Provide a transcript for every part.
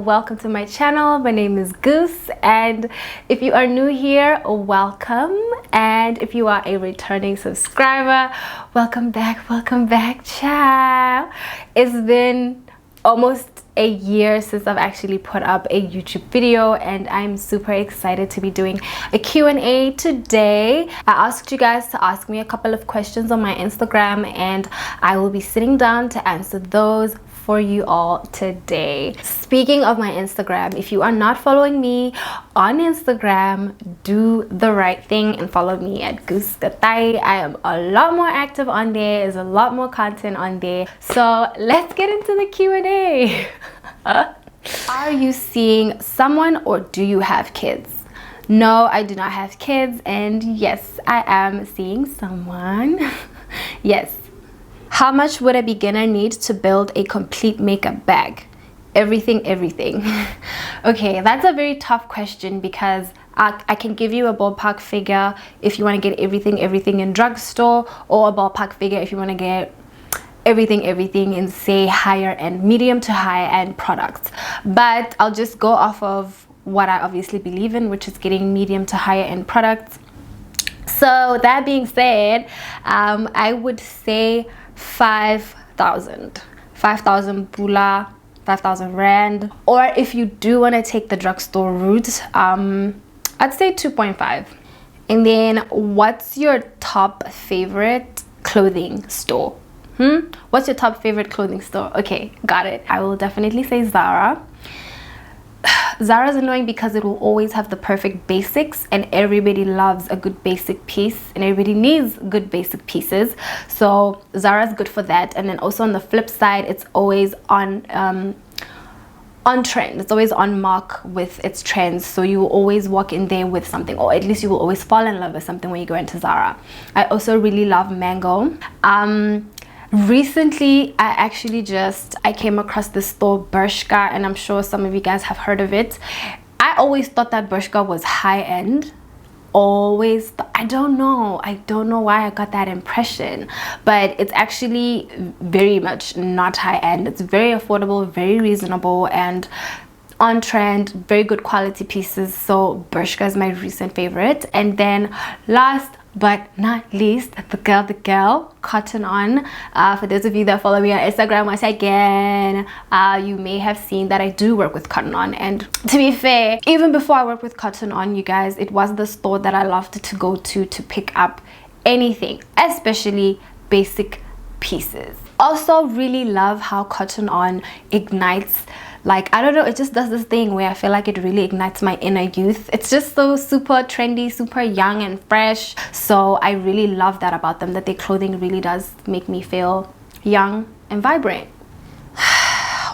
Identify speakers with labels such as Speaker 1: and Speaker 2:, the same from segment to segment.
Speaker 1: welcome to my channel. My name is Goose, and if you are new here, welcome, and if you are a returning subscriber, welcome back, ciao. It's been almost a year since I've actually put up a YouTube video, and I'm super excited to be doing a Q&A today. I asked you guys to ask me a couple of questions on my Instagram, and I will be sitting down to answer those for you all today. Speaking of my Instagram, if you are not following me on Instagram, do the right thing and follow me at Goose Katai. I am a lot more active on there. There's a lot more content on there. So let's get into the Q&A. Are you seeing someone, or do you have kids? No, I do not have kids, and yes, I am seeing someone. Yes. How much would a beginner need to build a complete makeup bag? Everything. Okay, that's a very tough question because I can give you a ballpark figure if you want to get everything in drugstore, or a ballpark figure if you want to get everything in, say, higher end, medium to high end products. But I'll just go off of what I obviously believe in, which is getting medium to higher end products. So that being said, I would say 5,000 pula, 5,000 rand. Or if you do want to take the drugstore route, I'd say 2.5. And then what's your top favorite clothing store? What's your top favorite clothing store? Okay, got it. I will definitely say Zara. Zara's annoying because it will always have the perfect basics, and everybody loves a good basic piece, and everybody needs good basic pieces. So Zara's good for that. And then also on the flip side, it's always on trend. It's always on mark with its trends, so you will always walk in there with something, or at least you will always fall in love with something when you go into Zara. I also really love Mango. Recently, I came across this store, Bershka, and I'm sure some of you guys have heard of it. I always thought that Bershka was high-end. I don't know why I got that impression, but it's actually very much not high-end. It's very affordable, very reasonable, and on trend, very good quality pieces. So Bershka is my recent favorite. And then last but not least, the girl, Cotton On. For those of you that follow me on Instagram, once again, you may have seen that I do work with Cotton On. And to be fair, even before I worked with Cotton On, you guys, it was the store that I loved to go to pick up anything, especially basic pieces. Also really love how Cotton On ignites, like, I don't know, it just does this thing where I feel like it really ignites my inner youth. It's just so super trendy, super young and fresh. So I really love that about them, that their clothing really does make me feel young and vibrant.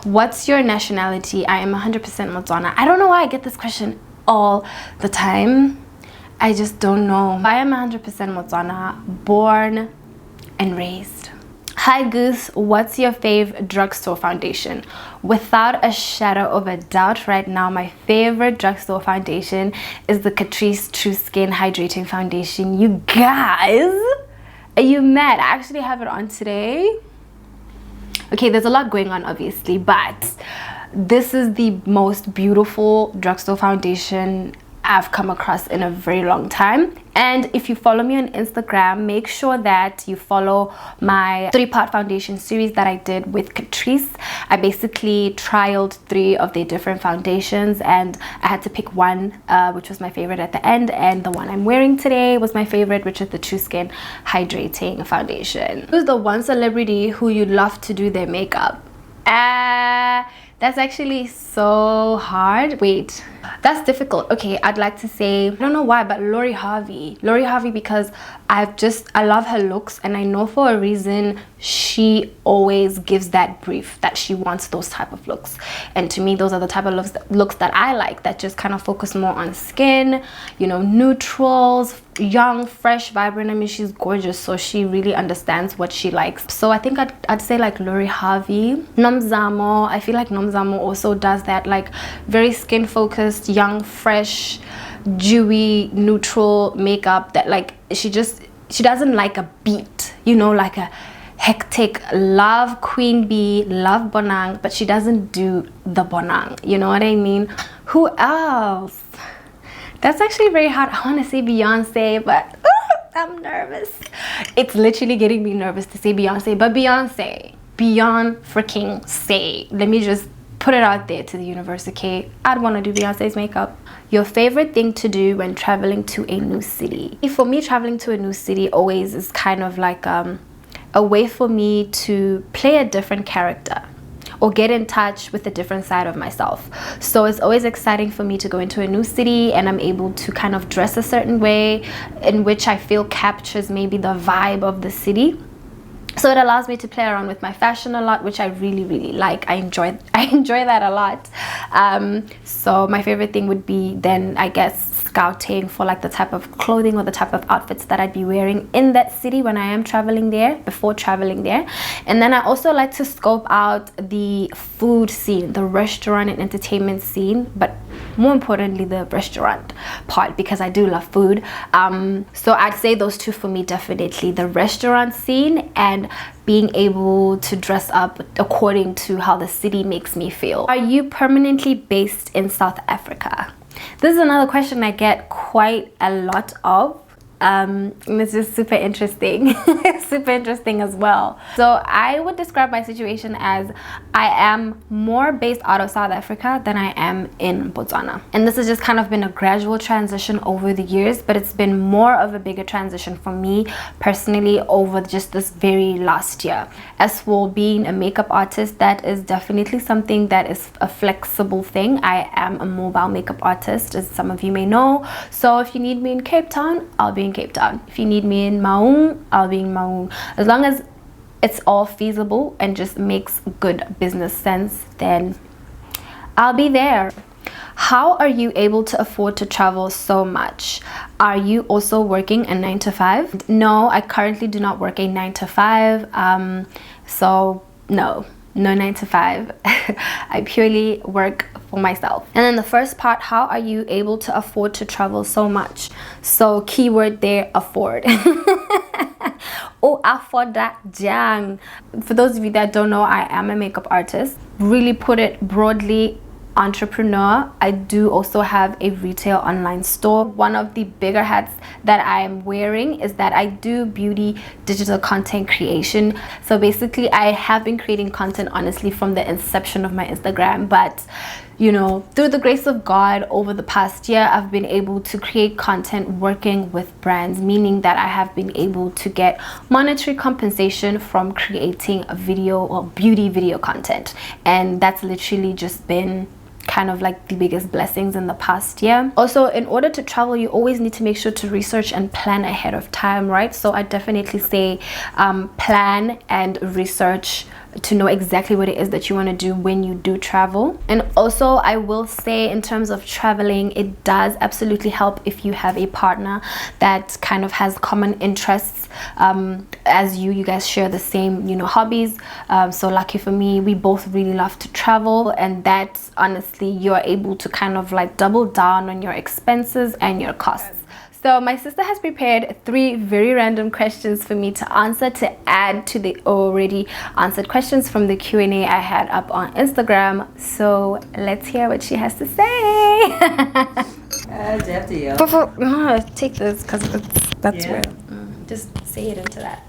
Speaker 1: What's your nationality? I am 100% Motswana. I don't know why I get this question all the time. I just don't know. I am 100% Motswana, born and raised. Hi Goose, what's your fave drugstore foundation? Without a shadow of a doubt, right now my favorite drugstore foundation is the Catrice True Skin Hydrating Foundation. You guys, are you mad? I actually have it on today. Okay, there's a lot going on obviously, but this is the most beautiful drugstore foundation I've come across in a very long time. And if you follow me on Instagram, make sure that you follow my 3-part foundation series that I did with Catrice. I basically trialed 3 of their different foundations, and I had to pick one, which was my favorite at the end, and the one I'm wearing today was my favorite, which is the True Skin Hydrating Foundation. Who's the one celebrity who you'd love to do their makeup? That's actually so hard. Wait, that's difficult. Okay, I'd like to say, I don't know why, but Lori Harvey, because I love her looks, and I know for a reason she always gives that brief that she wants those type of looks. And to me, those are the type of looks that I like, that just kind of focus more on skin, you know, neutrals, young, fresh, vibrant. I mean, she's gorgeous, so she really understands what she likes. So I think I'd say like Lori Harvey. Nomzamo, I feel like Nomzamo also does that, like very skin focused, young, fresh, dewy, neutral makeup that, like, she doesn't like a beat, you know, like a hectic, love Queen Bee, love Bonang, but she doesn't do the Bonang, you know what I mean? Who else? That's actually very hard. I want to say Beyonce, but I'm nervous. It's literally getting me nervous to say Beyonce, but Beyonce, beyond freaking say. Let me just put it out there to the universe, okay? I'd want to do Beyonce's makeup. Your favorite thing to do when traveling to a new city? For me, traveling to a new city always is kind of like a way for me to play a different character or get in touch with a different side of myself. So it's always exciting for me to go into a new city and I'm able to kind of dress a certain way in which I feel captures maybe the vibe of the city. So it allows me to play around with my fashion a lot, which I really like. I enjoy that a lot. So my favorite thing would be then, I guess, scouting for like the type of clothing or the type of outfits that I'd be wearing in that city when I am traveling there, before traveling there. And then I also like to scope out the food scene, the restaurant and entertainment scene, but more importantly the restaurant part, because I do love food. So I'd say those two for me, definitely the restaurant scene and being able to dress up according to how the city makes me feel. Are you permanently based in South Africa? This is another question I get quite a lot of. And it's just super interesting. Super interesting as well. So I would describe my situation as I am more based out of South Africa than I am in Botswana. And this has just kind of been a gradual transition over the years, but it's been more of a bigger transition for me personally over just this very last year. As for being a makeup artist, that is definitely something that is a flexible thing. I am a mobile makeup artist, as some of you may know. So if you need me in Cape Town, I'll be in Cape Town. If you need me in Maung, I'll be in Maung. As long as it's all feasible and just makes good business sense, then I'll be there. How are you able to afford to travel so much? Are you also working a 9 to 5? No, I currently do not work a 9 to 5. So no 9 to 5. I purely work for myself. And then the first part, how are you able to afford to travel so much? So keyword there, afford. Oh, afford that jang. For those of you that don't know, I am a makeup artist. Really put it broadly, entrepreneur. I do also have a retail online store. One of the bigger hats that I am wearing is that I do beauty digital content creation. So basically I have been creating content honestly from the inception of my Instagram, but you know, through the grace of God over the past year, I've been able to create content working with brands, meaning that I have been able to get monetary compensation from creating a video or beauty video content. And that's literally just been kind of like the biggest blessings in the past year. Also, in order to travel, you always need to make sure to research and plan ahead of time, right? So I definitely say plan and research to know exactly what it is that you want to do when you do travel. And also I will say, in terms of traveling, it does absolutely help if you have a partner that kind of has common interests as you guys share the same, you know, hobbies. So lucky for me, we both really love to travel, and that honestly, you're able to kind of like double down on your expenses and your costs. So my sister has prepared 3 very random questions for me to answer to add to the already answered questions from the Q&A I had up on Instagram. So let's hear what she has to say. Take this because that's real. Just say it into that.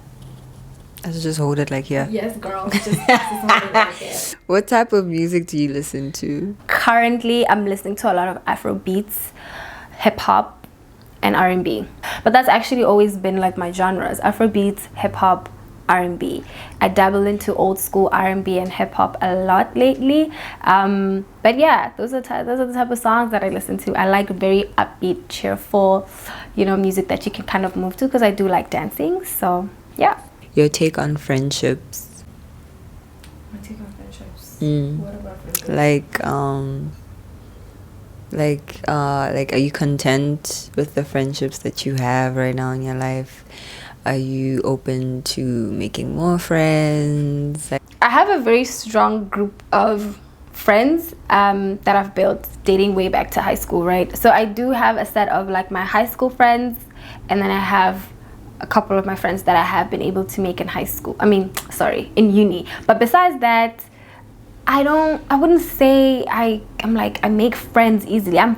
Speaker 2: I should just hold it like here.
Speaker 1: Yes, girl. Just hold it like here.
Speaker 2: What type of music do you listen to?
Speaker 1: Currently, I'm listening to a lot of Afro beats, hip hop, and R&B, but that's actually always been like my genres: Afrobeats, hip hop, R&B. I dabble into old school R&B and hip hop a lot lately, but yeah, those are the type of songs that I listen to. I like very upbeat, cheerful, you know, music that you can kind of move to, because I do like dancing. So yeah.
Speaker 2: Your take on friendships?
Speaker 1: My take on friendships.
Speaker 2: What about friendships? Like, are you content with the friendships that you have right now in your life? Are you open to making more friends?
Speaker 1: I have a very strong group of friends that I've built dating way back to high school, right? So I do have a set of like my high school friends, and then I have a couple of my friends that I have been able to make in high school. I mean, sorry, in uni. But besides that, I wouldn't say I'm like I make friends easily. I'm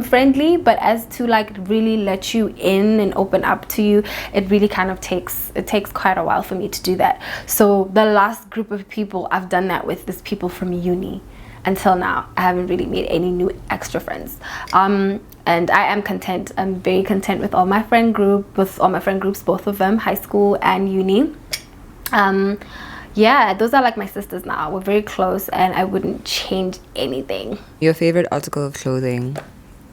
Speaker 1: friendly, but as to like really let you in and open up to you, it really kind of takes quite a while for me to do that. So the last group of people I've done that with is people from uni. Until now, I haven't really made any new extra friends. And I am content. I'm very content with all my friend groups, both of them, high school and uni. Yeah, those are like my sisters now. We're very close, and I wouldn't change anything.
Speaker 2: Your favorite article of clothing,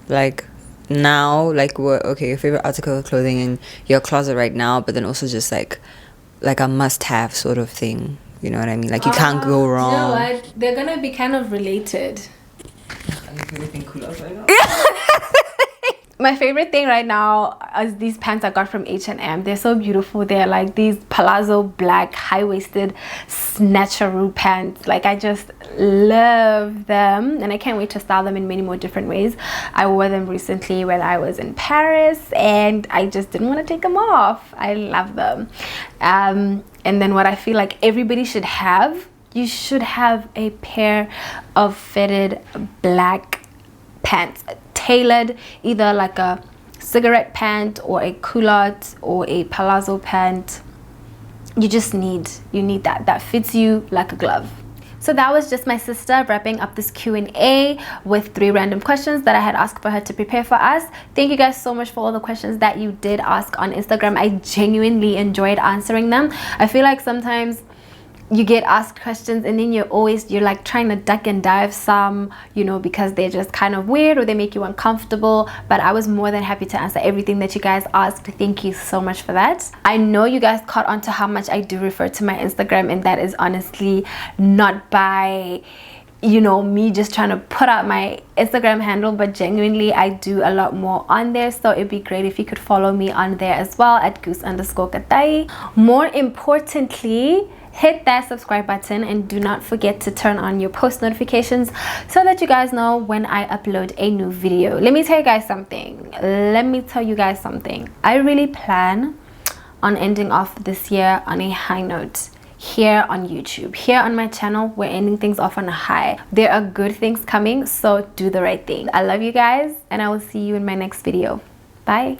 Speaker 2: like now, like what? Okay, your favorite article of clothing in your closet right now, but then also just like a must-have sort of thing. You know what I mean? Like you can't go wrong.
Speaker 1: You know what? They're gonna be kind of related. My favorite thing right now is these pants I got from H&M. They're so beautiful. They're like these palazzo black high-waisted snatcheroo pants. Like I just love them, and I can't wait to style them in many more different ways. I wore them recently when I was in Paris, and I just didn't want to take them off. I love them. And then what I feel like everybody should have, you should have a pair of fitted black pants, tailored, either like a cigarette pant or a culotte or a palazzo pant. You need that fits you like a glove. So that was just my sister wrapping up this Q&A with 3 random questions that I had asked for her to prepare for us. Thank you guys so much for all the questions that you did ask on Instagram. I genuinely enjoyed answering them. I feel like sometimes you get asked questions and then you're like trying to duck and dive some, you know, because they're just kind of weird or they make you uncomfortable. But I was more than happy to answer everything that you guys asked. Thank you so much for that. I know you guys caught on to how much I do refer to my Instagram, and that is honestly not by, you know, me just trying to put out my Instagram handle, but genuinely I do a lot more on there. So it'd be great if you could follow me on there as well at Goose_Katai. More importantly, hit that subscribe button and do not forget to turn on your post notifications so that you guys know when I upload a new video. Let me tell you guys something. I really plan on ending off this year on a high note. Here on YouTube, here on my channel, we're ending things off on a high. There are good things coming, so do the right thing. I love you guys, and I will see you in my next video. Bye.